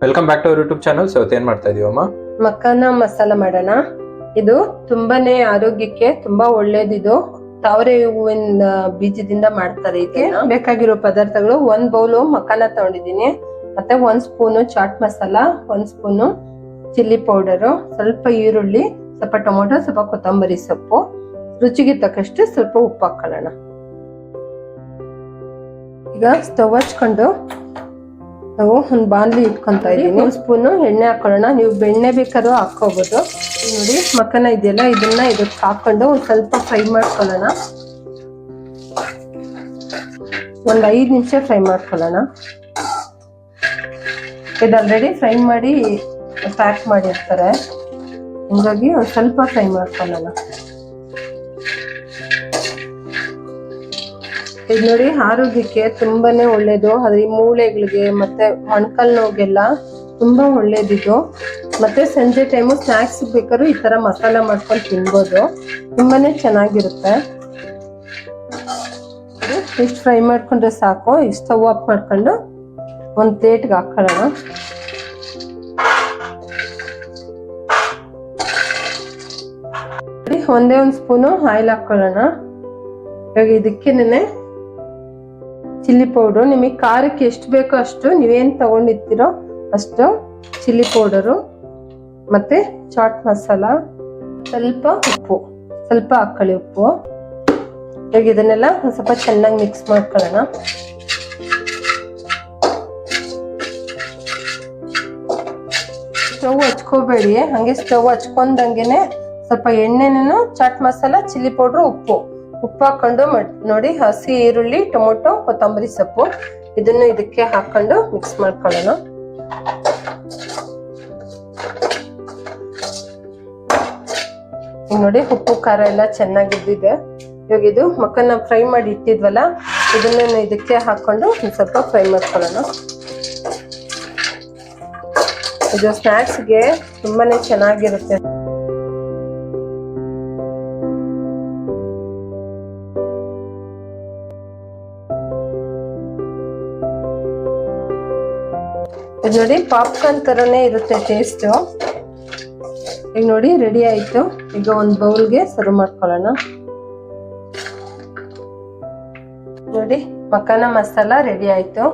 Welcome back to our YouTube channel. So ಏನ್ ಮಾಡ್ತಾ ಇದೀವಮ್ಮ? ಮಕ್ಕನ ಮಸಾಲ ಮಾಡೋಣ. ಇದು ತುಂಬಾನೇ ಆರೋಗ್ಯಕ್ಕೆ ತುಂಬಾ ಒಳ್ಳೇದಿದು. ತಾವರೆ ಹೂವಿನ ಬೀಜದಿಂದ ಮಾಡ್ತಾರೆ. ಇದಕ್ಕೆ ಬೇಕಾಗಿರೋ ಪದಾರ್ಥಗಳು 1 ಬೌಲು ಮಕ್ಕನ ತಗೊಂಡಿದ್ದೀನಿ, ಮತ್ತೆ 1 spoon chaat masala, 1 spoon chilli powder, ಸ್ವಲ್ಪ ಈರುಳ್ಳಿ, ಸ್ವಲ್ಪ ಟೊಮೊಟೊ, ಸ್ವಲ್ಪ ಕೊತ್ತಂಬರಿ ಸೊಪ್ಪು, ರುಚಿಗೆ ತಕ್ಕಷ್ಟು ಸ್ವಲ್ಪ ಉಪ್ಪು ಹಾಕೊಳ್ಳೋಣ. ಈಗ ಸ್ಟವ್ ಹಚ್ಕೊಂಡು ನಾವು ಒಂದು ಬಾಣಲಿ ಇಟ್ಕೊಂತ ಇದೀನಿ. 1 ಸ್ಪೂನು ಎಣ್ಣೆ ಹಾಕೊಳ್ಳೋಣ. ನೀವು ಬೆಣ್ಣೆ ಬೇಕಾದ್ರೂ ಹಾಕೋಬಹುದು. ನೋಡಿ ಮಕ್ಕನ ಇದೆಯಲ್ಲ, ಇದನ್ನ ಇದಕ್ಕೆ ಹಾಕೊಂಡು ಒಂದು ಸ್ವಲ್ಪ ಫ್ರೈ ಮಾಡ್ಕೊಳ್ಳೋಣ. ಒಂದು 5 ನಿಮಿಷ ಫ್ರೈ ಮಾಡ್ಕೊಳ್ಳೋಣ. ಇದು ಆಲ್ರೆಡಿ ಫ್ರೈ ಮಾಡಿ ಪ್ಯಾಕ್ ಮಾಡಿರ್ತಾರೆ, ಹಂಗಾಗಿ ಒಂದು ಸ್ವಲ್ಪ ಫ್ರೈ ಮಾಡ್ಕೊಳ್ಳೋಣ. ಇದು ನೋಡಿ ಆರೋಗ್ಯಕ್ಕೆ ತುಂಬಾನೇ ಒಳ್ಳೇದು. ಅದ್ರ ಈ ಮೂಳೆಗಳಿಗೆ ಮತ್ತೆ ಮೊಣಕಾಲ್ ನೋವಿಗೆಲ್ಲ ತುಂಬಾ ಒಳ್ಳೇದಿದು. ಮತ್ತೆ ಸಂಜೆ ಟೈಮು ಸ್ನಾಕ್ಸ್ ಬೇಕಾದ್ರೂ ಈ ತರ ಮಸಾಲ ಮಾಡ್ಕೊಂಡು ತಿನ್ಬೋದು, ತುಂಬಾನೇ ಚೆನ್ನಾಗಿರುತ್ತೆ. ಇಷ್ಟು ಫ್ರೈ ಮಾಡ್ಕೊಂಡ್ರೆ ಸಾಕು. ಇಷ್ಟು ಸ್ಟವ್ ಆಫ್ ಮಾಡ್ಕೊಂಡು ಒಂದು ಪ್ಲೇಟ್ಗೆ ಹಾಕೊಳ್ಳೋಣ. ಒಂದೇ 1 ಸ್ಪೂನು ಆಯಿಲ್ ಹಾಕೊಳ್ಳೋಣ. ಇವಾಗ ಇದಕ್ಕೇನೆ ಚಿಲ್ಲಿ ಪೌಡರ್, ನಿಮಗೆ ಖಾರಕ್ಕೆ ಎಷ್ಟು ಬೇಕೋ ಅಷ್ಟು ನೀವೇನು ತಗೊಂಡಿರ್ತೀರೋ ಅಷ್ಟು ಚಿಲ್ಲಿ ಪೌಡರು, ಮತ್ತೆ ಚಾಟ್ ಮಸಾಲ, ಸ್ವಲ್ಪ ಉಪ್ಪು, ಸ್ವಲ್ಪ ಹಾಕೊಳ್ಳಿ ಉಪ್ಪು. ಇವಾಗ ಇದನ್ನೆಲ್ಲ ಒಂದು ಸ್ವಲ್ಪ ಚೆನ್ನಾಗಿ ಮಿಕ್ಸ್ ಮಾಡ್ಕೊಳ್ಳೋಣ. ಸ್ಟವ್ ಹಚ್ಕೋಬೇಡಿ, ಹಂಗೆ ಸ್ಟವ್ ಹಚ್ಕೊಂಡಂಗೆನೆ ಸ್ವಲ್ಪ ಎಣ್ಣೆನೂ ಚಾಟ್ ಮಸಾಲ, ಚಿಲ್ಲಿ ಪೌಡ್ರು, ಉಪ್ಪು ಹಾಕೊಂಡು ನೋಡಿ, ಹಸಿ ಈರುಳ್ಳಿ, ಟೊಮೊಟೊ, ಕೊತ್ತಂಬರಿ ಸೊಪ್ಪು ಇದನ್ನು ಇದಕ್ಕೆ ಹಾಕೊಂಡು ಮಿಕ್ಸ್ ಮಾಡ್ಕೊಳ್ಳೋಣ. ಈಗ ನೋಡಿ ಉಪ್ಪು ಖಾರ ಎಲ್ಲ ಚೆನ್ನಾಗಿದ್ದಿದೆ. ಇವಾಗ ಇದು ಮಕ್ಕನ ಫ್ರೈ ಮಾಡಿ ಇಟ್ಟಿದ್ವಲ್ಲ, ಇದನ್ನ ಇದಕ್ಕೆ ಹಾಕೊಂಡು ಒಂದು ಸ್ವಲ್ಪ ಫ್ರೈ ಮಾಡ್ಕೊಳ್ಳೋಣ. ಇದು ಸ್ನಾಕ್ಸ್ಗೆ ತುಂಬಾನೇ ಚೆನ್ನಾಗಿರುತ್ತೆ. ಇದು ನೋಡಿ ಪಾಪ್ಕಾರ್ನ್ ತರನೇ ಇರುತ್ತೆ ಟೇಸ್ಟ್. ಈಗ ನೋಡಿ ರೆಡಿ ಆಯ್ತು. ಈಗ ಒಂದು ಬೌಲ್ಗೆ ಸರ್ವ್ ಮಾಡ್ಕೊಳ್ಳೋಣ. ನೋಡಿ ಮಕ್ಕನ ಮಸಾಲ ರೆಡಿ ಆಯ್ತು.